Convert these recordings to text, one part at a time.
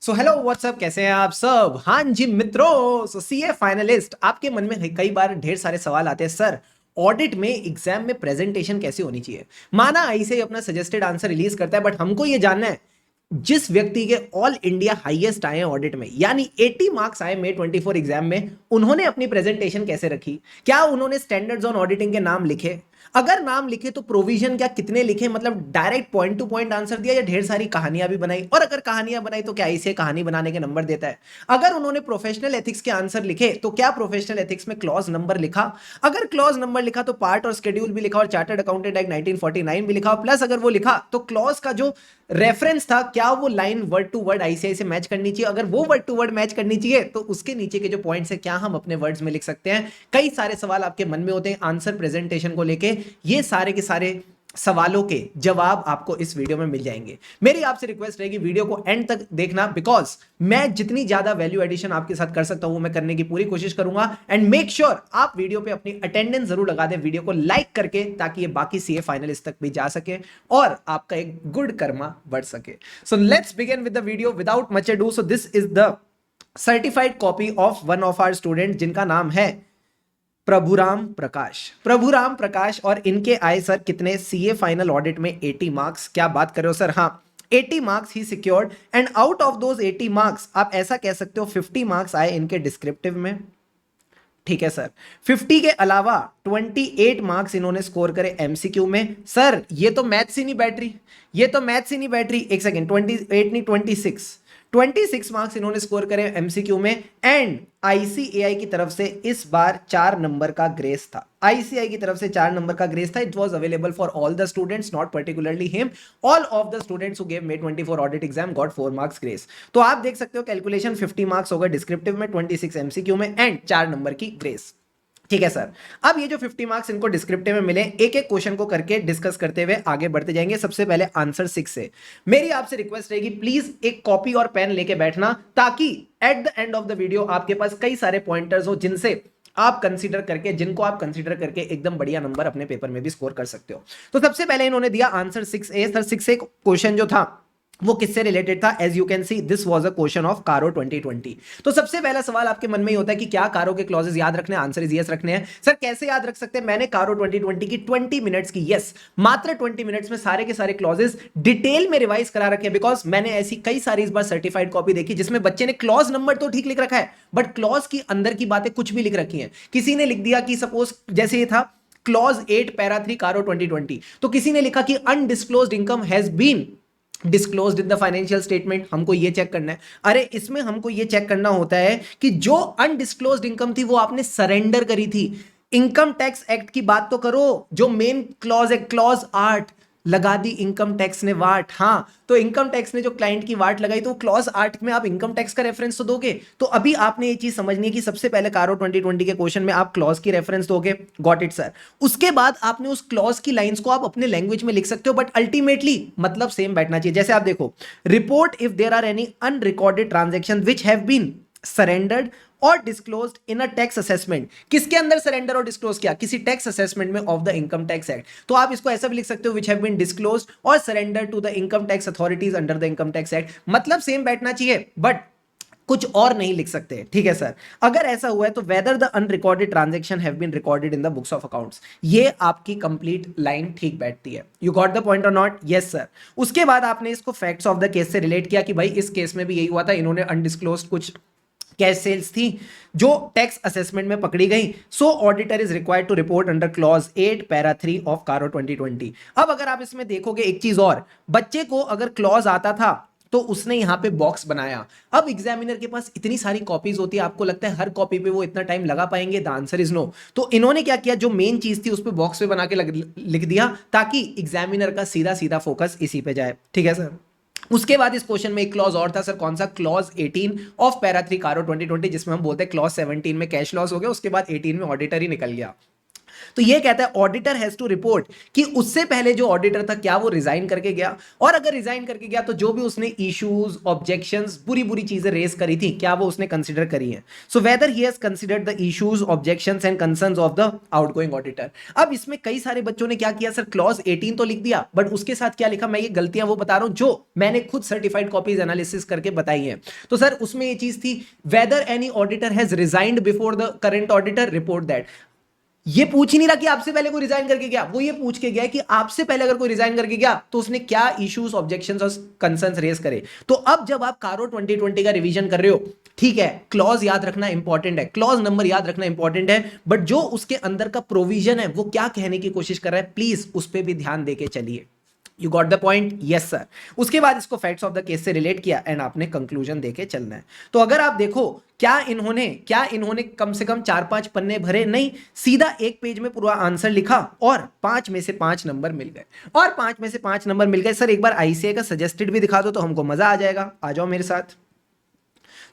So hello what's up, कैसे हैं आप सब। हाँ जी मित्रों, सो सीए फाइनलिस्ट, आपके मन में कई बार ढेर सारे सवाल आते हैं। सर, ऑडिट में एग्जाम में प्रेजेंटेशन कैसी होनी चाहिए। माना ऐसे ही अपना सजेस्टेड आंसर रिलीज करता है, बट हमको ये जानना है जिस व्यक्ति के ऑल इंडिया हाईएस्ट आए हैं ऑडिट में, यानी 80 मार्क्स आए मे 24 एग्जाम में, उन्होंने अपनी प्रेजेंटेशन कैसे रखी। क्या उन्होंने स्टैंडर्ड्स ऑन ऑडिटिंग के नाम लिखे, अगर नाम लिखे तो प्रोविजन क्या कितने लिखे, मतलब direct point two point answer दिया या ढेर सारी कहानियां भी बनाई, और अगर कहानियां बनाई तो क्या इसे कहानी बनाने के नंबर देता है। अगर उन्होंने प्रोफेशनल एथिक्स के आंसर लिखे तो क्या प्रोफेशनल एथिक्स में क्लॉज नंबर लिखा, अगर क्लॉज नंबर लिखा तो पार्ट और शेड्यूल भी लिखा और चार्टर्ड अकाउंटेंट एक्ट 1949 भी लिखा, प्लस अगर वो लिखा तो क्लॉज का जो रेफरेंस था क्या वो line word to word ICI से मैच करनी चाहिए, अगर वो वर्ड टू वर्ड मैच करनी चाहिए तो उसके नीचे के जो पॉइंट्स है क्या हम अपने वर्ड्स में लिख सकते हैं। कई सारे सवाल आपके मन में होते हैं आंसर प्रेजेंटेशन को लेके, ये सारे के सारे सवालों के जवाब आपको इस वीडियो में मिल जाएंगे। मेरी आपसे रिक्वेस्ट रहेगी वीडियो को एंड तक देखना, बिकॉज मैं जितनी ज्यादा वैल्यू एडिशन आपके साथ कर सकता हूं वो मैं करने की पूरी कोशिश करूंगा। एंड मेक श्योर आप वीडियो पे अपनी अटेंडेंस जरूर लगा दें वीडियो को लाइक करके, ताकि ये बाकी सीए फाइनलिस्ट तक भी जा सके और आपका एक गुड कर्मा बढ़ सके। So let's begin with the video without much ado. So this is the certified copy of one of our student जिनका नाम है प्रभुराम प्रकाश। प्रभुराम प्रकाश, और इनके आए सर कितने सीए फाइनल ऑडिट में 80 मार्क्स। क्या बात कर रहे हो सर, हाँ 80 marks he secured. And out of those 80 marks आप ऐसा कह सकते हो 50 मार्क्स आए इनके डिस्क्रिप्टिव में। ठीक है सर, 50 के अलावा 28 मार्क्स इन्होंने स्कोर करे एमसीक्यू में। सर ये तो मैथ्स ही नहीं बैठ रही, ये तो मैथ्स ही नहीं बैठ रही। एक सेकेंड, 28 नहीं 26 मार्क्स इन्होंने स्कोर करे एमसीक्यू में। एंड आईसीएआई की तरफ से इस बार 4 नंबर का ग्रेस था, आईसीआई की तरफ से 4 नंबर का ग्रेस था। It was available for all the students, not particularly him. All of the students who gave may 24 audit exam got 4 marks grace. तो आप देख सकते हो कैलकुलेशन 50 मार्क्स होगा डिस्क्रिप्टिव में, 26 एमसीक्यू में एंड 4 नंबर की ग्रेस। ठीक है सर, अब ये जो 50 मार्क्स इनको डिस्क्रिप्टिव में मिले, एक एक क्वेश्चन को करके डिस्कस करते हुए आगे बढ़ते जाएंगे। सबसे पहले आंसर 6 से मेरी आपसे रिक्वेस्ट रहेगी, प्लीज एक कॉपी और पेन लेके बैठना, ताकि at the end of the video आपके पास कई सारे पॉइंटर्स हो जिनसे आप कंसीडर करके, जिनको आप कंसीडर करके एकदम बढ़िया नंबर अपने पेपर में भी स्कोर कर सकते हो। तो सबसे पहले इन्होंने दिया answer 6A। Sir 6A question जो था वो किससे रिलेटेड था। As you can see this was a question of CARO 2020। तो सबसे पहला सवाल आपके मन में ही होता है कि क्या कारो के क्लॉजेस याद रखने हैं। आंसर इज यस रखने हैं। सर कैसे याद रख सकते हैं। मैंने कारो 2020 की 20 मिनट्स की, यस मात्र 20 मिनट्स में सारे के सारे क्लॉजेस डिटेल में रिवाइज करा रखे हैं। बिकॉज मैंने ऐसी कई सारी इस बार सर्टिफाइड कॉपी देखी जिसमें बच्चे ने क्लॉज नंबर तो ठीक लिख रखा है, बट क्लॉज की अंदर की बातें कुछ भी लिख रखी हैं। किसी ने लिख दिया कि सपोज जैसे ये था क्लॉज 8 पैरा 3 कारो 2020, तो किसी ने लिखा कि undisclosed income has been disclosed in the financial statement. हमको ये चेक करना है, अरे इसमें हमको ये चेक करना होता है कि जो अनडिस्क्लोज्ड इनकम थी वो आपने सरेंडर करी थी। इनकम टैक्स एक्ट की बात तो करो, जो मेन क्लॉज है क्लॉज 8, लगा दी इनकम टैक्स ने वाट। हाँ, तो इनकम टैक्स ने जो क्लाइंट की वाट लगाई, तो क्लॉज 8 में आप इनकम टैक्स का रेफरेंस तो दोगे। तो अभी आपने ये चीज समझनी है कि सबसे पहले कारो 2020 के क्वेश्चन में आप क्लॉज की रेफरेंस दोगे। Got it sir. उसके बाद आपने उस क्लॉज की लाइंस को आप अपने लैंग्वेज में लिख सकते हो, बट अल्टीमेटली मतलब सेम बैठना चाहिए। जैसे आप देखो, report if there are any unrecorded transaction which have been surrendered और disclosed in a tax assessment. किसके अंदर सरेंडर और डिस्क्लोज किया, किसी टैक्स असेसमेंट में of the income tax act. तो आप इसको ऐसा भी लिख सकते हो, विच हैव बीन डिस्क्लोज्ड और surrender to the income tax authorities under the income tax act. मतलब सेम बैठना चाहिए, बट कुछ और नहीं लिख सकते। ठीक है सर, अगर ऐसा हुआ है तो whether the unrecorded transaction have been recorded in the books of accounts, ये आपकी कंप्लीट लाइन ठीक बैठती है। यू गॉट द पॉइंट और नॉट। Yes sir. उसके बाद आपने इसको फैक्ट्स ऑफ द केस से रिलेट किया कि भाई इस केस में भी यही हुआ था, इन्होंने अनडिस्क्लोज्ड कुछ कैश सेल्स थी जो टैक्स असेसमेंट में पकड़ी गई। So auditor is required to report under clause 8 para 3 of CARO 2020। अब अगर आप इसमें देखोगे एक चीज और, बच्चे को अगर क्लॉज आता था तो उसने यहां पे बॉक्स बनाया। अब एग्जामिनर के पास इतनी सारी कॉपीज होती है, आपको लगता है हर कॉपी पे वो इतना टाइम लगा पाएंगे। The answer is no. तो इन्होंने क्या किया, जो मेन चीज थी उस पे बॉक्स पे बना के लिख दिया, ताकि एग्जामिनर का सीधा सीधा फोकस इसी पे जाए। ठीक है सर। उसके बाद इस क्वेश्चन में एक क्लॉज और था सर, कौन सा, क्लॉज 18 ऑफ पैरा 3 कारो 2020, जिसमें हम बोलते हैं क्लॉज 17 में कैश लॉस हो गया, उसके बाद 18 में ऑडिटर ही निकल गया। तो ये कहता है ऑडिटर हैज टू रिपोर्ट कि उससे पहले जो ऑडिटर था क्या वो रिजाइन करके गया, और अगर रिजाइन करके गया तो जो भी उसने इश्यूज, ऑब्जेक्शंस, बुरी बुरी चीजें रेज करी थी क्या वो उसने कंसीडर करी है। So whether he has considered the issues, objections and concerns of the outgoing auditor. अब इसमें कई सारे बच्चों ने क्या किया सर, क्लॉज 18 तो लिख दिया बट उसके साथ क्या लिखा, मैं ये गलतियां वो बता रहा हूं जो मैंने खुद सर्टिफाइड कॉपीज एनालिसिस करके बताई है। तो सर उसमें ये चीज थी, whether any auditor has resigned before the current auditor report that. ये पूछ ही नहीं रहा कि आपसे पहले कोई रिजाइन करके गया, वो ये पूछ के गया कि आपसे पहले अगर कोई रिजाइन करके गया तो उसने क्या इश्यूज, ऑब्जेक्शंस और कंसर्न्स रेज करे। तो अब जब आप कारो 2020 का रिवीजन कर रहे हो, ठीक है, क्लॉज याद रखना इंपॉर्टेंट है, क्लॉज नंबर याद रखना इंपॉर्टेंट है, बट जो उसके अंदर का प्रोविजन है वो क्या कहने की कोशिश कर रहा है, प्लीज उस पर भी ध्यान देके चलिए। You got the point, yes sir. उसके बाद इसको फैक्ट्स ऑफ द केस से रिलेट किया एंड आपने कंक्लूजन देके चलना है। तो अगर आप देखो क्या इन्होंने कम से कम 4-5 पन्ने भरे नहीं, सीधा एक पेज में पूरा आंसर लिखा और 5 में से 5 नंबर मिल गए, और 5 में से 5 नंबर मिल गए। सर एक बार आईसीआई का सजेस्टेड भी दिखा दो तो हमको मजा आ जाएगा, आ जाओ मेरे साथ।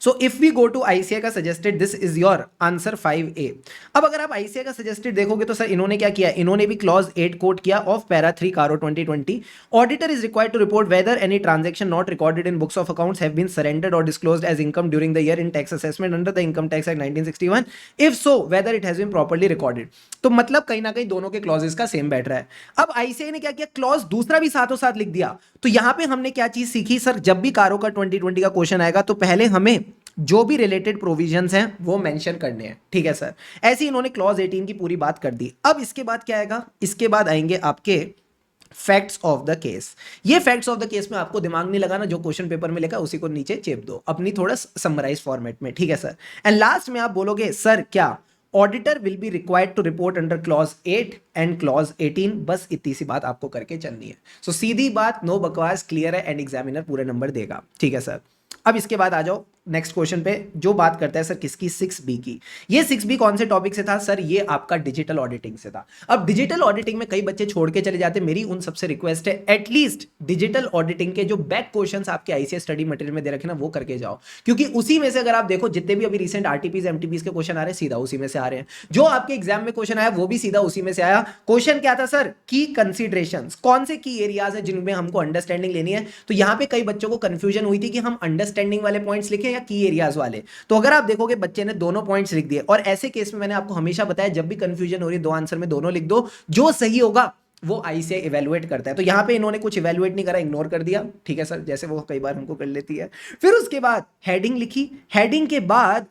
So if we go to ICI का suggested, this is your answer 5A। अब अगर आप आईसीआई का सजेस्टेड देखोगे तो सर इन्होंने क्या किया, इन्होंने भी क्लॉज 8 कोट किया of para 3 CARO 2020। Auditor is required to report whether any transaction not recorded in books of accounts have been surrendered और disclosed as income during the year in tax assessment under the income tax act 1961, if so whether it has been properly recorded. तो मतलब कहीं ना कहीं दोनों के clauses का same बैठ रहा है। अब आईसीआई ने क्या किया, क्लॉज दूसरा भी साथों साथ लिख दिया। तो यहां पे हमने क्या चीज सीखी सर, जब भी कारो का 2020 का क्वेश्चन आएगा तो पहले हमें जो भी रिलेटेड प्रोविजंस हैं वो मेंशन करने हैं, ठीक है सर। ऐसे इन्होंने क्लॉज 18 की पूरी बात कर दी। अब इसके बाद क्या आएगा, इसके बाद आएंगे आपके फैक्ट्स ऑफ द केस। ये फैक्ट्स ऑफ द केस में आपको दिमाग नहीं लगाना, जो क्वेश्चन पेपर में लिखा उसी को नीचे चेप दो अपनी थोड़ा समराइज फॉर्मेट में, ठीक है सर। एंड लास्ट में आप बोलोगे सर क्या auditor will be required to report under clause 8 and clause 18, बस इतनी सी बात आपको करके चलनी है। सो सीधी बात, नो बकवास, क्लियर है एंड एग्जामिनर पूरे नंबर देगा, ठीक है सर। अब इसके बाद आ जाओ नेक्स्ट क्वेश्चन पे, जो बात करता है सर किसकी, 6B की। ये 6B कौन से टॉपिक से था सर, ये आपका डिजिटल ऑडिटिंग से था। अब डिजिटल ऑडिटिंग में कई बच्चे छोड़ के चले जाते हैं, मेरी उन सबसे रिक्वेस्ट है एटलीस्ट डिजिटल ऑडिटिंग के जो बैक क्वेश्चंस आपके आईसीएस स्टडी मटेरियल में दे रखे ना वो करके जाओ, क्योंकि उसी में से अगर आप देखो जितने भी अभी रिसेंट आरटीपीज एमटीपीज के क्वेश्चन आ रहे हैं सीधा उसी में से आ रहे हैं। जो आपके एग्जाम में क्वेश्चन आया वो भी सीधा उसी में से आया। क्वेश्चन क्या था सर, की कंसिडरेशंस, कौन से की एरियाज है जिनमें हमको अंडरस्टैंडिंग लेनी है। तो यहां पे कई बच्चों को कंफ्यूजन हुई थी कि हम अंडरस्टैंडिंग वाले पॉइंट्स लिखें या की एरियाज वाले। तो अगर आप देखोगे बच्चे ने दोनों पॉइंट्स लिख दिए, और ऐसे केस में मैंने आपको हमेशा बताया जब भी कंफ्यूजन हो रही है दो आंसर में दोनों लिख दो, जो सही होगा वो आईसीआई इवैल्यूएट करता है। तो यहां पे इन्होंने कुछ इवैल्यूएट नहीं करा, इग्नोर कर दिया, ठीक है सर, जैसे वो कई बार हमको कर लेती है। फिर उसके बाद हेडिंग लिखी, हेडिंग के बाद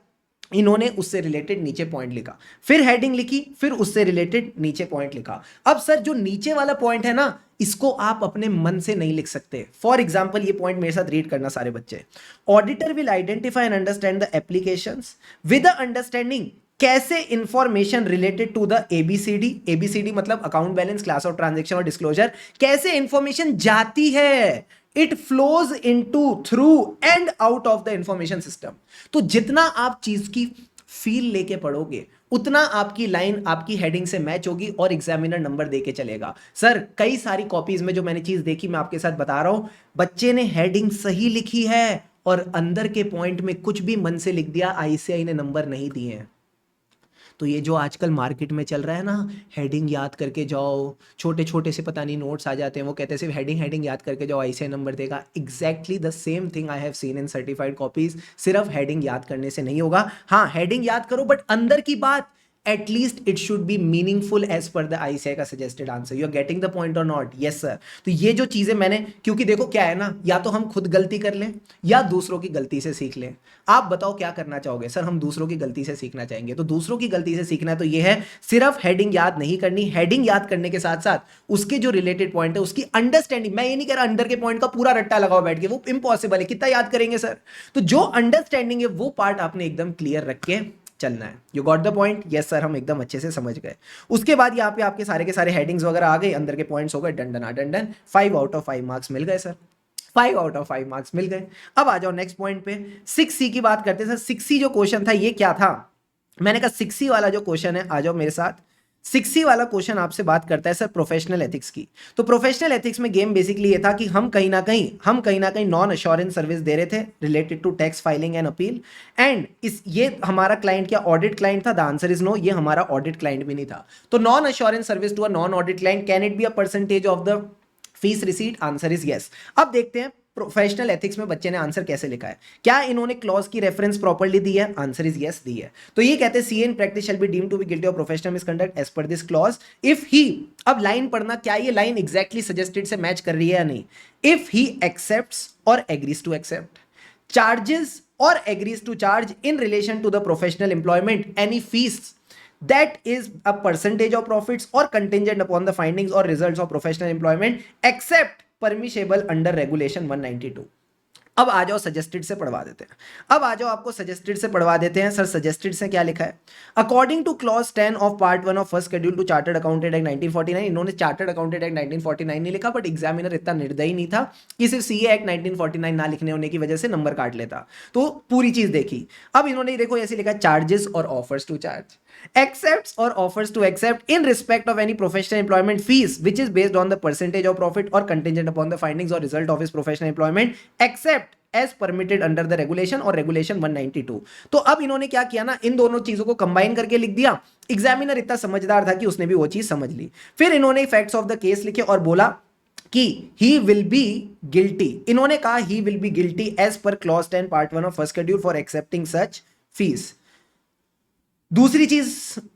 इन्होंने उससे रिलेटेड नीचे पॉइंट लिखा, फिर हेडिंग लिखी, फिर उससे रिलेटेड नीचे पॉइंट लिखा। अब सर जो नीचे वाला पॉइंट है ना, इसको आप अपने मन से नहीं लिख सकते। फॉर एग्जाम्पल ये पॉइंट मेरे साथ रीड करना सारे बच्चे, auditor will identify and understand the applications with understanding कैसे information related to the ABCD, ABCD मतलब account balance, class of transaction और डिस्क्लोजर, कैसे इंफॉर्मेशन जाती है, it flows into, through and out of the information system. तो जितना आप चीज की फील लेके पढ़ोगे उतना आपकी लाइन आपकी हेडिंग से मैच होगी और एग्जामिनर नंबर देके चलेगा। सर कई सारी कॉपीज में जो मैंने चीज देखी मैं आपके साथ बता रहा हूं, बच्चे ने हेडिंग सही लिखी है और अंदर के पॉइंट में कुछ भी मन से लिख दिया, आईसीआई ने नंबर नहीं दिए हैं। तो ये जो आजकल मार्केट में चल रहा है ना, हेडिंग याद करके जाओ, छोटे छोटे से पता नहीं नोट्स आ जाते हैं, वो कहते हैं सिर्फ हेडिंग याद करके जाओ आईसीआई नंबर देगा। Exactly the same thing I have seen in certified copies. सिर्फ हेडिंग याद करने से नहीं होगा, हाँ हेडिंग याद करो बट अंदर की बात at least it should be meaningful as per the ICI का suggested answer. You are getting the point और नॉट? Yes sir. तो ये जो चीजें मैंने, क्योंकि देखो क्या है ना, या तो हम खुद गलती कर लें या दूसरों की गलती से सीख लें। आप बताओ क्या करना चाहोगे? सर हम दूसरों की गलती से सीखना चाहेंगे। तो दूसरों की गलती से सीखना है तो ये है, सिर्फ हेडिंग याद नहीं करनी, हेडिंग याद करने के साथ साथ उसके जो रिलेटेड पॉइंट है उसकी अंडरस्टैंडिंग। मैं ये नहीं कह रहा अंदर के पॉइंट का पूरा रट्टा लगाओ बैठ के, वो इम्पॉसिबल है, कितना याद करेंगे सर। तो जो अंडरस्टैंडिंग है वो पार्ट आपने एकदम क्लियर रख के चलना है। You got the point? Yes sir, हम एकदम अच्छे से समझ गए। उसके बाद यहाँ पे आपके सारे के सारे हेडिंग्स वगैरह आ गए, अंदर के पॉइंट्स हो गए, done done done done, 5 out of 5 marks मिल गए सर, 5 आउट ऑफ 5 मार्क्स मिल गए। अब आ जाओ नेक्स्ट पॉइंट पे, 6C की बात करते हैं सर। 6C जो क्वेश्चन था ये क्या था? मैंने कहा 6C वाला जो क्वेश्चन है, आ जाओ मेरे साथ, 60 वाला क्वेश्चन आपसे बात करता है सर प्रोफेशनल एथिक्स की। तो प्रोफेशनल एथिक्स में गेम बेसिकली ये था कि हम कहीं ना कहीं नॉन अश्योरेंस सर्विस दे रहे थे related to tax filing and appeal. And इस ये हमारा क्लाइंट क्या ऑडिट क्लाइंट था? द आंसर इज नो, ये हमारा ऑडिट क्लाइंट भी नहीं था। तो non assurance service to a non audit client, can it be a percentage of the fees receipt? Answer is yes. अब देखते हैं प्रोफेशनल एथिक्स में बच्चे ने आंसर कैसे लिखा है। क्या इन्होंने क्लॉज की रेफरेंस प्रॉपर्ली दी है? आंसर इज यस, दी है। तो ये कहते हैं CA in practice shall be deemed to be guilty of professional misconduct as per this clause if he. अब लाइन पढ़ना, क्या ये लाइन एग्जैक्टली सजेस्टेड से मैच कर रही है या नहीं? इफ ही एक्सेप्ट्स और एग्रीज टू एक्सेप्ट चार्जेस और agrees to charge in relation to the professional employment any fees that is a percentage of profits or contingent upon the findings or results of professional employment except permissible under regulation 192। अब आ जाओ suggested से पढ़वा देते हैं। अब आ जाओ आपको suggested से पढ़वा देते हैं। सर सजेस्टेड से क्या लिखा है? According to clause 10 of part 1 of first schedule to chartered accountant act 1949। इन्होंने चार्टर्ड अकाउंटेंट एक्ट 1949 नहीं लिखा, बट एग्जामिनर इतना निर्दयी नहीं था कि सिर्फ सीए एक्ट 1949 ना लिखने होने की वजह से नंबर काट लेता, तो पूरी चीज देखी। अब इन्होंने देखो ऐसे लिखा, चार्जेस और offers to charge, accepts or offers to accept in respect of any professional employment fees which is based on the percentage of profit or contingent upon the findings or result of his professional employment except as permitted under the regulation और regulation 192। तो अब इन्होंने क्या किया ना, इन दोनों चीजों को कंबाइन करके लिख दिया। एग्जामिनर इतना समझदार था कि उसने भी वो चीज समझ ली। फिर इन्होंने फैक्ट्स ऑफ द केस लिखे और बोला कि ही विल बी गिल्टी। इन्होंने कहा he will be guilty as per clause 10 part 1 of first schedule for accepting such fees. दूसरी चीज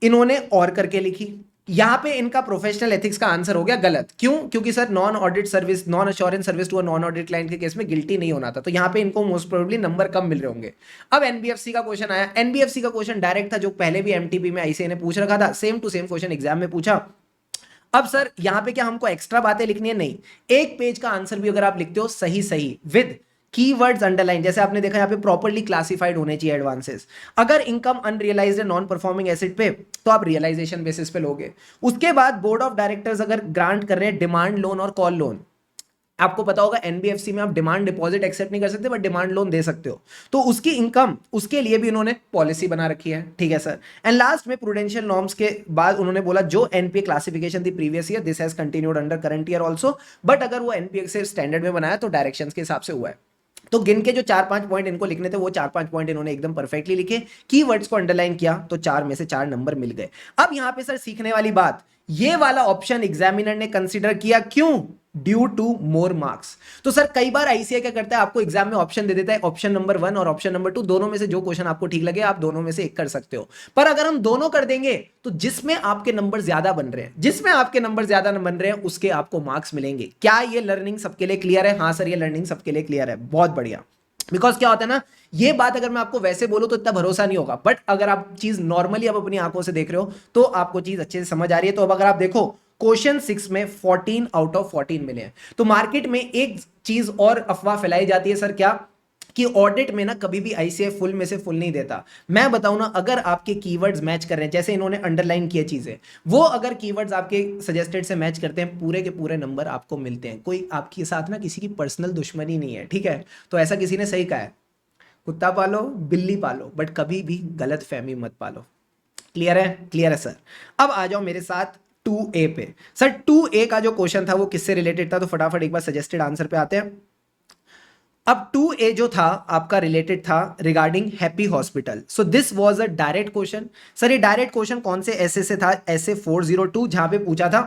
इन्होंने और करके लिखी। यहां पे इनका प्रोफेशनल एथिक्स का आंसर हो गया गलत। क्यों? क्योंकि sir non audit service, non assurance service to a non audit client के केस में गिल्टी नहीं होना था, तो यहां पे इनको मोस्ट प्रोबेबली नंबर कम मिल रहे होंगे। अब एनबीएफसी का क्वेश्चन आया। एनबीएफसी का क्वेश्चन डायरेक्ट था, जो पहले भी एमटीबी में आईसीए ने पूछ रखा था, same to same question exam में पूछा। अब सर यहां पे क्या हमको एक्स्ट्रा बातें लिखनी है? नहीं, एक पेज का आंसर भी अगर आप लिखते हो सही सही विद कीवर्ड्स अंडरलाइन, जैसे आपने देखा यहाँ पे प्रॉपर्ली क्लासिफाइड होने चाहिए एडवांसेस। अगर income unrealised non performing asset पे, तो आप रियलाइजेशन बेसिस पे लोगे। उसके बाद बोर्ड ऑफ डायरेक्टर्स अगर ग्रांट कर रहे हैं डिमांड लोन और कॉल लोन, आपको पता होगा एनबीएफसी में आप डिमांड डिपॉजिट एक्सेप्ट नहीं कर सकते, बट डिमांड लोन दे सकते हो, तो उसकी इनकम, उसके लिए भी उन्होंने पॉलिसी बना रखी है। ठीक है सर। एंड लास्ट में प्रूडेंशियल नॉर्म्स के बाद उन्होंने बोला जो एनपीए क्लासिफिकेशन थी previous year, this has continued under current year also, but अगर वो एनपीए से स्टैंडर्ड में बनाया तो डायरेक्शन के हिसाब से हुआ है। तो गिन के जो 4-5 पॉइंट इनको लिखने थे, वो 4-5 पॉइंट इन्होंने एकदम परफेक्टली लिखे, कीवर्ड्स को अंडरलाइन किया, तो 4 में से 4 नंबर मिल गए। अब यहां पे सर सीखने वाली बात, ये वाला ऑप्शन एग्जामिनर ने कंसीडर किया, क्यों? Due to more marks. तो सर कई बार आईसीआई क्या करता है, आपको एग्जाम में ऑप्शन दे देता है, ऑप्शन नंबर 1 और ऑप्शन नंबर 2, दोनों में से जो क्वेश्चन आपको ठीक लगे आप दोनों में से एक कर सकते हो। पर अगर हम दोनों कर देंगे तो जिसमें आपके नंबर ज्यादा बन रहे हैं, जिसमें आपके नंबर ज्यादा बन रहे हैं, उसके आपको मार्क्स मिलेंगे। क्या ये लर्निंग सबके लिए क्लियर है? हाँ सर, ये लर्निंग सबके लिए क्लियर है, बहुत बढ़िया। बिकॉज क्या होता है ना, ये बात अगर मैं आपको वैसे बोलूं तो इतना भरोसा नहीं होगा, बट अगर आप चीज नॉर्मली अब अपनी आंखों से देख रहे हो तो आपको चीज अच्छे से समझ आ रही है। तो अब अगर आप देखो क्वेश्चन 6 में 14 आउट ऑफ 14 मिले हैं। तो मार्केट में एक चीज और अफवाह फैलाई जाती है सर, क्या? कि ऑडिट में ना कभी भी आईसीआई फुल में से फुल नहीं देता। मैं बताऊं ना, अगर आपके कीवर्ड्स मैच कर रहे हैं, जैसे इन्होंने अंडरलाइन किए चीजें, वो अगर कीवर्ड्स आपके सजेस्टेड से मैच करते हैं, पूरे के पूरे नंबर आपको मिलते हैं। कोई आपके साथ ना किसी की पर्सनल दुश्मनी नहीं है, ठीक है? तो ऐसा किसी ने सही कहा है, कुत्ता पालो बिल्ली पालो, बट कभी भी गलत फहमी मत पालो। क्लियर है? क्लियर है सर। अब आ जाओ मेरे साथ 2A पे। सर 2A का जो क्वेश्चन था वो किससे रिलेटेड था? तो फटाफट एक बार सजेस्टेड आंसर पे आते हैं। अब 2A जो था आपका रिलेटेड था regarding happy hospital. So this was a direct question. Sir ये डायरेक्ट क्वेश्चन कौन से ऐसे से था? ऐसे 402, जहां पे पूछा था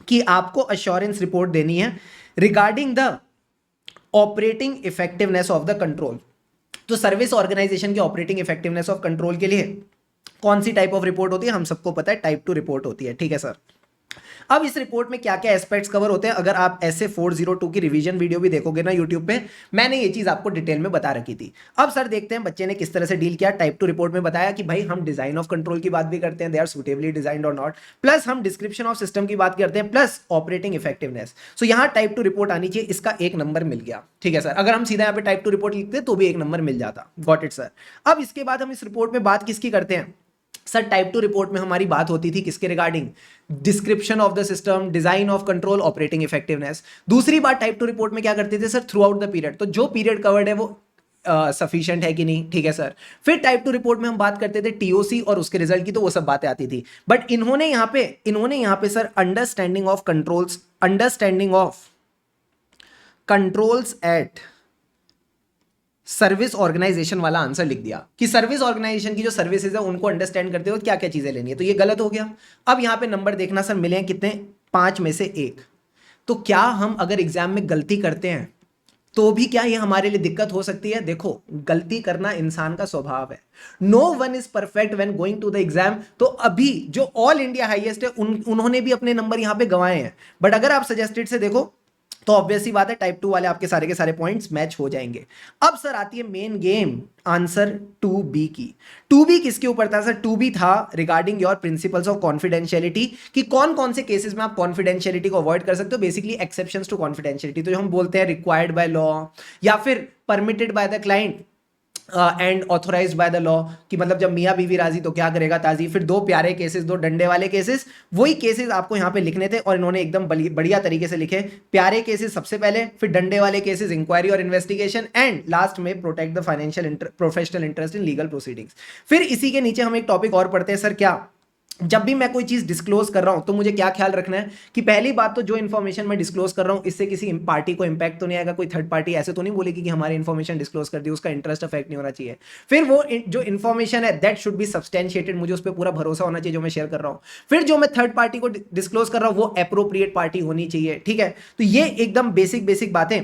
कि आपको अश्योरेंस रिपोर्ट देनी है regarding the operating effectiveness of the control. तो सर्विस ऑर्गेनाइजेशन के ऑपरेटिंग इफेक्टिवनेस ऑफ कंट्रोल के लिए कौन सी टाइप ऑफ रिपोर्ट होती है? हम सबको पता है, टाइप 2 रिपोर्ट होती है। ठीक है सर। अब इस रिपोर्ट में क्या क्या एस्पेक्ट्स कवर होते हैं, अगर आप ऐसे 402 की रिवीजन वीडियो भी देखोगे ना यूट्यूब पे, मैंने ये चीज आपको डिटेल में बता रखी थी। अब सर देखते हैं बच्चे ने किस तरह से डील किया। टाइप 2 रिपोर्ट में बताया कि भाई हम डिजाइन ऑफ कंट्रोल की बात भी करते हैं, दे आर सुटेबली डिजाइंड और नॉट, प्लस हम डिस्क्रिप्शन ऑफ सिस्टम की बात करते हैं, प्लस ऑपरेटिंग इफेक्टिवनेस। सो यहाँ टाइप 2 रिपोर्ट आनी चाहिए, इसका 1 नंबर मिल गया। ठीक है सर। अगर हम सीधा यहाँ पे टाइप 2 रिपोर्ट लिखते तो भी 1 नंबर मिल जाता। Got it sir. अब इसके बाद हम इस रिपोर्ट में बात किसकी करते हैं? सर टाइप 2 रिपोर्ट में हमारी बात होती थी किसके regarding? Description of the system, design of control, operating effectiveness. दूसरी बात टाइप 2 रिपोर्ट में क्या करते थे sir? Through out the period. तो जो पीरियड कवर्ड है वो सफिशिएंट है कि नहीं, ठीक है सर। फिर टाइप 2 रिपोर्ट में हम बात करते थे टीओसी और उसके रिजल्ट की, तो वो सब बातें आती थी। बट इन्होंने यहाँ पे sir understanding of controls at service organisation वाला आंसर लिख दिया कि सर्विस ऑर्गेनाइजेशन की जो सर्विसेज है उनको अंडरस्टैंड करते हो क्या क्या चीजें लेनी है, तो ये गलत हो गया। अब यहां पे नंबर देखना सर, मिले हैं कितने, 5 में से 1। तो क्या हम अगर एग्जाम में गलती करते हैं तो भी क्या ये हमारे लिए दिक्कत हो सकती है? देखो, गलती करना इंसान का स्वभाव है। No one is perfect when going to the exam. तो अभी जो ऑल इंडिया हाईएस्ट है उन्होंने भी अपने नंबर यहां पे गंवाए हैं। बट अगर आप सजेस्टेड से देखो तो ऑब्वियस सी बात है टाइप 2 वाले आपके सारे के सारे पॉइंट्स मैच हो जाएंगे। अब सर आती है मेन गेम, आंसर 2B की। 2B किसके ऊपर था सर? 2B था regarding your principles of confidentiality, कि कौन कौन से केसेस में आप कॉन्फिडेंशियलिटी को अवॉइड कर सकते हो, बेसिकली एक्सेप्शंस टू कॉन्फिडेंशियलिटी। तो जो हम बोलते हैं रिक्वायर्ड बाय लॉ या फिर permitted by the client and authorised by the law, कि मतलब जब मियां बीवी राजी तो क्या करेगा ताजी। फिर 2 प्यारे केसेस, 2 डंडे वाले केसेस, वही केसेस आपको यहां पे लिखने थे और इन्होंने एकदम बढ़िया तरीके से लिखे। प्यारे केसेस सबसे पहले, फिर डंडे वाले केसेस इंक्वायरी और इन्वेस्टिगेशन, एंड लास्ट में protect the financial professional interest in legal proceedings. फिर इसी के नीचे हम एक टॉपिक और पढ़ते हैं सर, क्या जब भी मैं कोई चीज डिस्क्लोज कर रहा हूं तो मुझे क्या ख्याल रखना है कि पहली बात तो जो इन्फॉर्मेशन मैं डिस्क्लोज कर रहा हूं इससे किसी पार्टी को इंपैक्ट तो नहीं आएगा, कोई थर्ड पार्टी ऐसे तो नहीं बोलेगी कि हमारी इन्फॉर्मेशन डिस्क्लोज कर दी, उसका इंटरेस्ट अफेक्ट नहीं होना चाहिए। फिर वो जो इन्फॉर्मेशन है दैट शुड बी सब्सटेंशिएटेड, मुझे उस पर पूरा भरोसा होना चाहिए जो मैं शेयर कर रहा हूं। फिर जो मैं थर्ड पार्टी को डिस्क्लोज कर रहा हूं वो एप्रोप्रिएट पार्टी होनी चाहिए, ठीक है। तो ये एकदम बेसिक बातें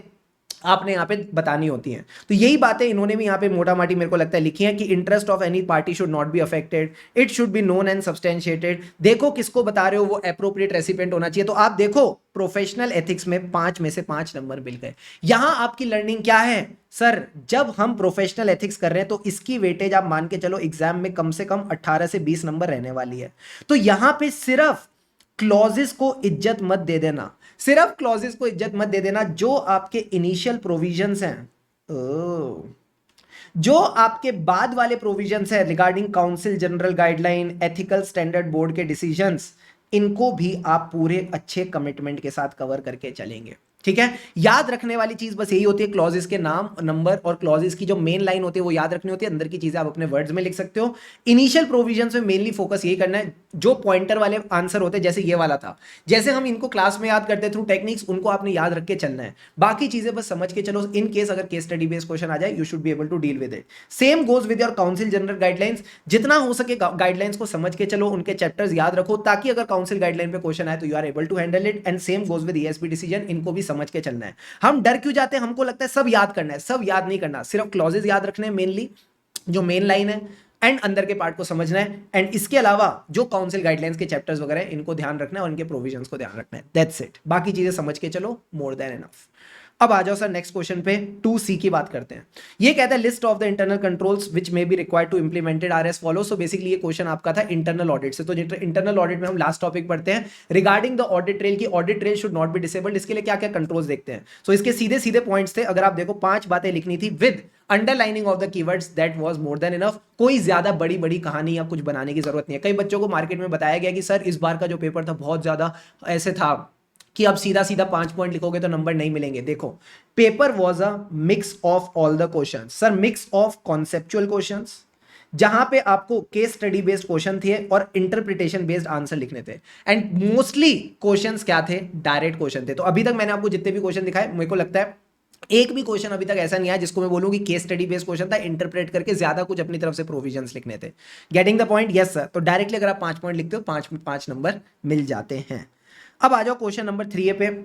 आपने यहाँ पे बतानी होती हैं। तो यही बातें इन्होंने भी यहाँ पे मोटा माटी मेरे को लगता है लिखी हैं कि interest of any party should not be affected, it should be known and substantiated. देखो किसको बता रहे हो, वो एप्रोप्रिएट रेसिपिएंट होना चाहिए। तो आप देखो प्रोफेशनल एथिक्स में 5 में से 5 नंबर मिल गए। यहां आपकी लर्निंग क्या है सर? जब हम प्रोफेशनल एथिक्स कर रहे हैं तो इसकी वेटेज आप मान के चलो एग्जाम में कम से कम 18 से 20 नंबर रहने वाली है। तो यहां पे सिर्फ क्लॉजेस को इज्जत मत दे देना, सिर्फ क्लॉजेस को इज्जत मत दे देना। जो आपके इनिशियल प्रोविजंस हैं, जो आपके बाद वाले प्रोविजंस हैं regarding council general guideline, ethical standard board के डिसीजंस, इनको भी आप पूरे अच्छे कमिटमेंट के साथ कवर करके चलेंगे, ठीक है। याद रखने वाली चीज बस यही होती है, क्लॉजेस के नाम, नंबर और क्लॉजेस की जो मेन लाइन होती है वो याद रखनी होती है। अंदर की चीजें आप अपने वर्ड्स में लिख सकते हो। इनिशियल प्रोविजंस में मेनली फोकस यही करना है। जो पॉइंटर वाले आंसर होते हैं जैसे ये वाला था, जैसे हम इनको क्लास में याद करते थ्रू टेक्निक्स, उनको आपने याद रख के चलना है। बाकी चीजें बस समझ के चलो। इन केस अगर केस स्टडी बेस्ड क्वेश्चन आ जाए you should be able to deal with it. Same goes with your council general guidelines. जितना हो सके गाइडलाइंस को समझ के चलो, उनके चैप्टर्स याद रखो ताकि अगर काउंसिल गाइडलाइन पे क्वेश्चन आए तो you are able to handle it. And same goes with ESP decision, इनको भी समझ के चलना है। हम डर क्यों जाते हैं? हमको लगता है सब याद करना है, सब याद नहीं करना, सिर्फ क्लॉजेस याद रखने हैं मेनली, जो मेन लाइन है, एंड अंदर के पार्ट को समझना है। एंड इसके अलावा जो काउंसिल गाइडलाइंस के चैप्टर्स वगैरह हैं इनको ध्यान रखना है और इनके प्रोविजंस को ध्यान रखना है। That's it. बाकी चीजें समझ के चलो, मोर देन इनफ। अब आ जाओ सर नेक्स्ट क्वेश्चन पे, 2C की बात करते हैं। ये कहता है list of the internal controls which may be required to implemented are as follow. So basically ये क्वेश्चन आपका था इंटरनल ऑडिट से। तो इंटरनल ऑडिट में हम लास्ट टॉपिक पढ़ते हैं रिगार्डिंग द ऑडिट ट्रेल की audit trail should not be disabled. इसके लिए क्या क्या कंट्रोल्स देखते हैं। सो इसके सीधे सीधे पॉइंट्स थे। अगर आप देखो 5 बातें लिखनी थी with underlining of the keywords, that was more than enough. कोई ज्यादा बड़ी बड़ी कहानी या कुछ बनाने की जरूरत नहीं है। कई बच्चों को मार्केट में बताया गया कि सर इस बार का जो पेपर था बहुत ज्यादा ऐसे था कि अब सीधा सीधा 5 पॉइंट लिखोगे तो नंबर नहीं मिलेंगे। देखो paper was a mix of all the questions sir, mix of conceptual questions जहां पे आपको केस स्टडी बेस्ड क्वेश्चन थे और इंटरप्रिटेशन बेस्ड आंसर लिखने थे। एंड मोस्टली क्वेश्चंस क्या थे? डायरेक्ट क्वेश्चन थे। तो अभी तक मैंने आपको जितने भी क्वेश्चन दिखाए, मेरे को लगता है एक भी क्वेश्चन अभी तक ऐसा नहीं आया जिसको मैं बोलूं कि केस स्टडी बेस्ड क्वेश्चन था, इंटरप्रेट करके ज्यादा कुछ अपनी तरफ से प्रोविजंस लिखने थे। Getting the point? Yes sir. तो डायरेक्टली अगर आप 5 पॉइंट लिखते हो 5 नंबर मिल जाते हैं। अब आ जाओ क्वेश्चन नंबर 3 पे।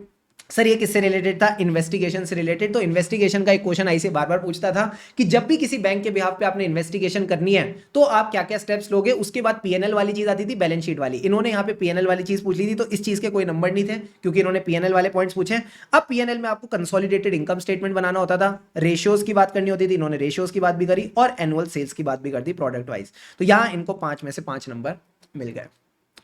सर ये किससे रिलेटेड था? इन्वेस्टिगेशन से रिलेटेड। तो इन्वेस्टिगेशन का एक क्वेश्चन ऐसे बार बार पूछता था कि जब भी किसी बैंक के बिहाफ पे आपने इन्वेस्टिगेशन करनी है तो आप क्या क्या स्टेप्स लोगे। उसके बाद पीएनएल वाली चीज आती थी, बैलेंस शीट वाली। इन्होंने यहाँ पे पीएनएल वाली चीज पूछ ली थी, तो इस चीज के कोई नंबर नहीं थे क्योंकि इन्होंने पीएनएल वाले पॉइंट्स पूछे। अब पीएनएल में आपको कंसोलिडेटेड इनकम स्टेटमेंट बनाना होता था, रेशियोज की बात करनी होती थी, इन्होंने रेशियोज की बात भी करी और एनुअल सेल्स की बात भी कर दी प्रोडक्ट वाइज। तो यहाँ इनको 5 में से 5 नंबर मिल गए।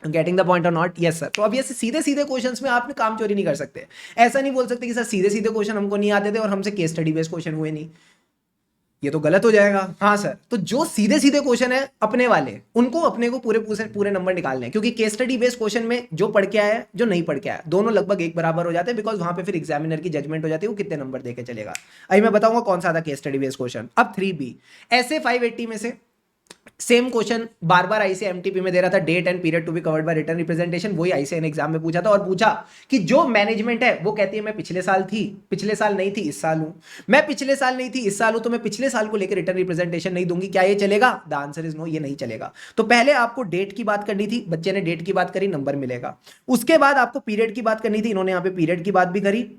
गेटिंग द पॉइंट और नॉट? Yes sir. तो अब ऐसे सीधे सीधे क्वेश्चंस में आपने काम चोरी नहीं कर सकते। ऐसा नहीं बोल सकते कि सर सीधे सीधे क्वेश्चन हमको नहीं आते थे और हमसे केस स्टडी बेस्ड क्वेश्चन हुए नहीं। ये तो गलत हो जाएगा। हाँ सर, तो जो सीधे सीधे क्वेश्चन है अपने वाले, उनको अपने को पूरे पूरे पूरे नंबर निकालने हैं, क्योंकि केस स्टडी बेस्ड क्वेश्चन में जो पढ़ के आया है जो नहीं पढ़ के आया दोनों लगभग एक बराबर हो जाते हैं, बिकॉज वहां पे फिर एग्जामिनर की जजमेंट हो जाती है वो कितने नंबर देके चलेगा। अभी मैं बताऊंगा कौन सा था केस स्टडी बेस्ड क्वेश्चन। अब 3B ऐसे 580 में से सेम क्वेश्चन बार बार आईसीए एमटीपी में दे रहा था, date and period to be covered by written representation, वही आईसीए ने एग्जाम में पूछा था और पूछा कि जो मैनेजमेंट है वो कहती है मैं पिछले साल थी, पिछले साल नहीं थी, इस साल हूं, मैं पिछले साल नहीं थी, इस साल हूं, तो मैं पिछले साल को लेकर रिटर्न रिप्रेजेंटेशन नहीं दूंगी, क्या ये चलेगा? द आंसर इज नो, ये नहीं चलेगा। तो पहले आपको डेट की बात करनी थी, बच्चे ने डेट की बात करी, नंबर मिलेगा। उसके बाद आपको पीरियड की बात करनी थी, इन्होंने यहां पे पीरियड की बात भी करी।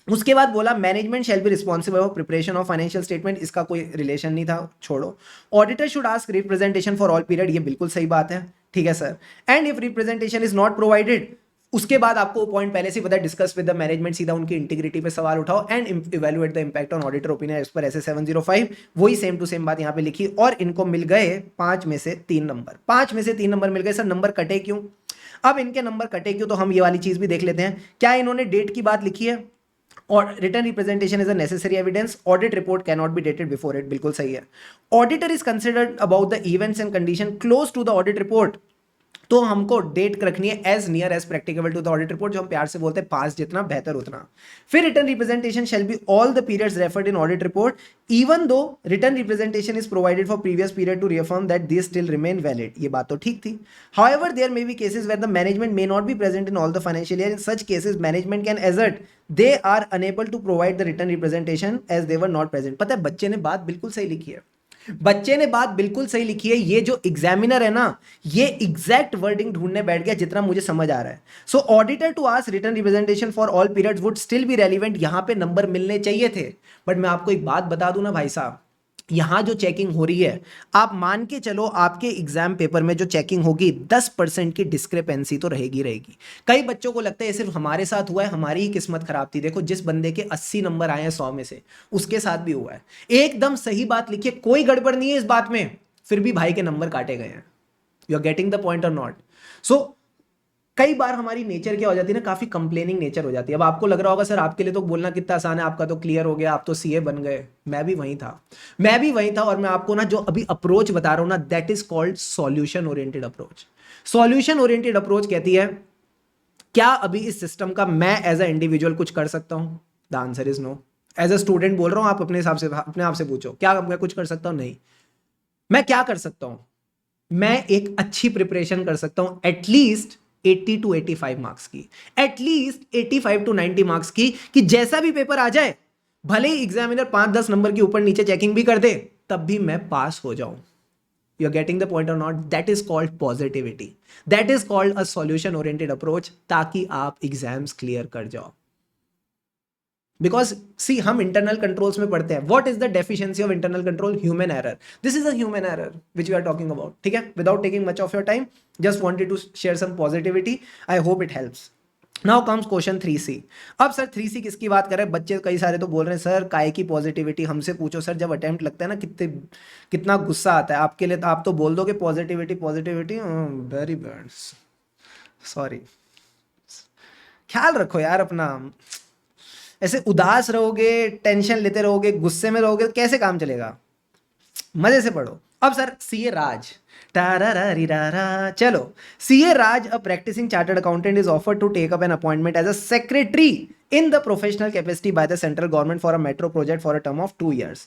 उसके बाद बोला management shall be responsible for preparation of financial statement, इसका कोई रिलेशन नहीं था, छोड़ो। Auditor should ask representation for all period, ये बिल्कुल सही बात है, ठीक है sir. And if representation is not provided, उसके बाद आपको पॉइंट पहले से पता है, डिस्कस विद द मैनेजमेंट, सीधा उनकी इंटीग्रिटी पे सवाल उठाओ and evaluate the impact on auditor opinion as per SA 705, वही सेम टू सेम बात यहां पे लिखी। और इनको मिल गए 5 में से 3 नंबर, 5 में से 3 नंबर मिल गए। सर नंबर कटे क्यों? अब इनके नंबर कटे क्यों, तो हम ये वाली चीज भी देख लेते हैं। क्या इन्होंने डेट की बात लिखी है? और written representation is a necessary evidence, audit report can not be dated before it, बिल्कुल सही है। Auditor is considered about the events and condition close to the audit report, तो हमको डेट रखनी है as near as practicable to the audit report, जो हम प्यार से बोलते हैं पास जितना बेहतर उतना। फिर return representation shall be all the periods referred in audit report even though return representation is provided for previous period to reaffirm that this still remain valid, ये बात तो ठीक थी। However there may be cases where the management may not be present in all the financial year, in such cases management can assert they are unable to provide the return representation as they were not present. पता है बच्चे ने बात बिल्कुल सही लिखी है, बच्चे ने बात बिल्कुल सही लिखी है। ये जो एग्जामिनर है ना, ये एग्जैक्ट वर्डिंग ढूंढने बैठ गया जितना मुझे समझ आ रहा है। So auditor to ask written representation for all periods would still be relevant, यहां पे नंबर मिलने चाहिए थे। बट मैं आपको एक बात बता दूं ना भाई साहब, यहां जो चेकिंग हो रही है, आप मान के चलो आपके एग्जाम पेपर में जो चेकिंग होगी 10% की डिस्क्रिपेंसी तो रहेगी रहेगी। कई बच्चों को लगता है सिर्फ हमारे साथ हुआ है, हमारी ही किस्मत खराब थी। देखो जिस बंदे के 80 नंबर आए हैं 100 में से, उसके साथ भी हुआ है। एकदम सही बात लिखिए, कोई गड़बड़ नहीं है इस बात में, फिर भी भाई के नंबर काटे गए हैं। You are getting the point और नॉट? सो कई बार हमारी नेचर क्या हो जाती है ना, काफी कंप्लेनिंग नेचर हो जाती है। अब आपको लग रहा होगा सर आपके लिए तो बोलना कितना आसान है, आपका तो क्लियर हो गया, आप तो सीए बन गए। मैं भी वहीं था, मैं भी वहीं था। और मैं आपको ना जो अभी अप्रोच बता रहा हूं ना, that is called solution oriented approach. Solution oriented approach कहती है क्या अभी इस सिस्टम का मैं एज अ इंडिविजुअल कुछ कर सकता हूं? The answer is no. As a student बोल रहा हूं, आप अपने हिसाब से अपने आप से पूछो, क्या मैं कुछ कर सकता हूं? नहीं। मैं क्या कर सकता हूं? मैं एक अच्छी प्रिपरेशन कर सकता हूं, एटलीस्ट 80 टू 85 मार्क्स की, एटलीस्ट 85 टू 90 मार्क्स की, कि जैसा भी पेपर आ जाए, भले ही एग्जामिनर 5-10 नंबर के ऊपर नीचे चेकिंग भी कर दे, तब भी मैं पास हो जाऊं। You are getting the point और not? That is called positivity, that is called a solution oriented approach, ताकि आप एग्जाम्स क्लियर कर जाओ। बिकॉज सी हम इंटरनल कंट्रोल्स में पढ़ते हैं, what is the deficiency of internal control? Human error. This is a human error which we are talking about, ठीक है? Without taking much of your time, just wanted to share some positivity, I hope it helps. Now comes question 3C। अब sir 3C किसकी बात कर रहे हैं? बच्चे कई सारे तो बोल रहे हैं सर काय की पॉजिटिविटी, हमसे पूछो सर। जब अटेम्प्ट लगता है ना, कितना गुस्सा आता है आपके लिए, तो आप तो बोल दोगे positivity positivity, very bad, sorry. ख्याल रखो यार अपना, ऐसे उदास रहोगे, टेंशन लेते रहोगे, गुस्से में रहोगे, कैसे काम चलेगा? मजे से पढ़ो। अब सर सीए राज, टारा, चलो। CA Raj, a practising chartered accountant, is offered to take up an appointment as a secretary in the professional capacity by the central government for a metro project for a term of 2 years,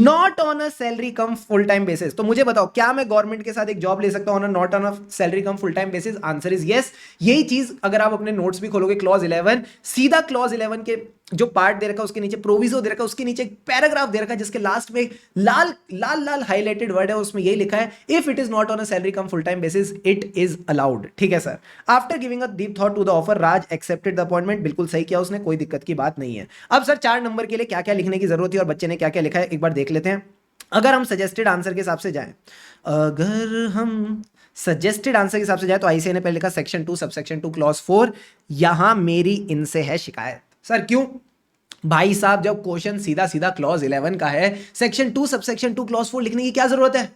not on a salary come full time basis। तो मुझे बताओ, क्या मैं government के साथ एक job ले सकता हूँ not on a salary cum full time basis? Answer is yes. यही चीज अगर आप अपने नोट्स भी खोलोगे, क्लॉज 11, सीधा क्लॉज 11 के जो पार्ट दे रखा है उसके नीचे प्रोविजो दे रखा है, उसके नीचे एक पैराग्राफ दे रखा है जिसके लास्ट में लाल लाल लाल हाईलाइटेड वर्ड है, उसमें यही लिखा है if it is not on a salary cum full time basis it is allowed. ठीक है sir. After giving a deep thought to the offer, Raj accepted the appointment. बिल्कुल सही किया उसने, कोई दिक्कत की बात नहीं है। अब सर 4 नंबर के लिए क्या क्या लिखने की जरूरत है और बच्चे ने क्या क्या लिखा है एक बार देख लेते हैं। अगर हम सजेस्टेड आंसर के हिसाब से जाएं, अगर हम सजेस्टेड आंसर के हिसाब से जाए तो आईसीए ने पहले लिखा सेक्शन 2 सबसेक्शन 2 क्लॉज 4। यहां मेरी इनसे है शिकायत। सर क्यों? भाई साहब जब क्वेश्चन सीधा सीधा क्लॉज 11 का है, सेक्शन 2 सबसेक्शन 2 क्लॉज 4 लिखने की क्या जरूरत है?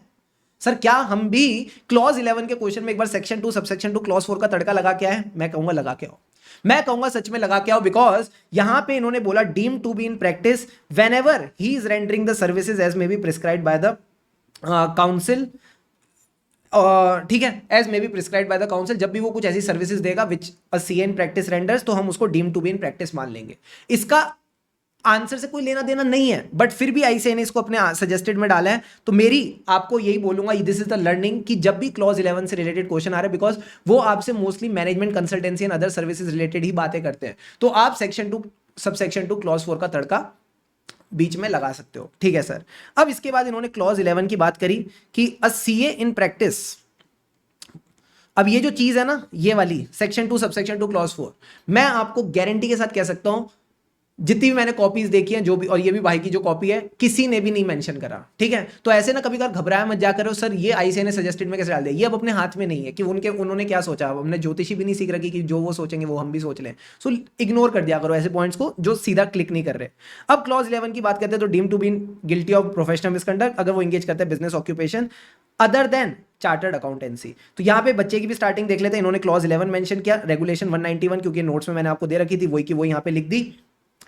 सर क्या हम भी क्लॉज 11 के क्वेश्चन में एक बार सेक्शन 2 सबसेक्शन 2 क्लॉज 4 का तड़का लगा के आए? मैं कहूंगा लगा के आओ। मैं कहूंगा सच में लगा के आओ, बिकॉज यहां पे इन्होंने बोला deem to be in practice whenever he is rendering the services as may be prescribe by the council, ठीक है, as may be prescribe by the council. जब भी वो कुछ ऐसी सर्विसेज देगा which a CA in practice renders, तो हम उसको deem to be in practice मान लेंगे। इसका आंसर से कोई लेना देना नहीं है, बट फिर भी आईसीएआई ने इसको अपने सजेस्टेड में डाला है। तो मेरी आपको यही बोलूंगा, दिस इज द लर्निंग, कि जब भी क्लॉज 11 से रिलेटेड क्वेश्चन आ रहे हैं, बिकॉज वो आपसे mostly management consultancy and other services related ही बातें करते हैं, तो आप सेक्शन 2 सब सेक्शन 2 क्लॉज 4 का तड़का बीच में लगा सकते हो। ठीक है सर। अब इसके बाद इन्होंने क्लॉज 11 की बात करी कि अ सीए इन प्रैक्टिस। अब ये जो चीज है ना, ये वाली सेक्शन 2 सबसेक्शन 2 क्लॉज 4, मैं आपको गारंटी के साथ कह सकता हूं, जितनी भी मैंने कॉपीज देखी हैं जो भी, और ये भी भाई की जो कॉपी है, किसी ने भी नहीं मेंशन करा। ठीक है, तो ऐसे ना कभी कभार घबराया मत जा करो, सर ये आईसीएआई ने सजेस्टेड में कैसे डाल दिया, ये अब अपने हाथ में नहीं है कि उन्होंने क्या सोचा। अब हमने ज्योतिषी भी नहीं सीख रखी कि जो वो सोचेंगे वो हम भी सोच लें। सो इग्नोर कर दिया करो ऐसे पॉइंट्स को जो सीधा क्लिक नहीं कर रहे। अब क्लॉज 11 की बात करते हैं, तो deem to be guilty of professional misconduct अगर वो इंगेज करते हैं business occupation other than chartered accountancy. तो यहाँ पे बच्चे की भी स्टार्टिंग देख लेते हैं। इन्होंने क्लॉज 11 मेंशन किया, रेगुलेशन 191, क्योंकि नोट्स में मैंने आपको दे रखी थी वही की वो यहाँ पे लिख दी।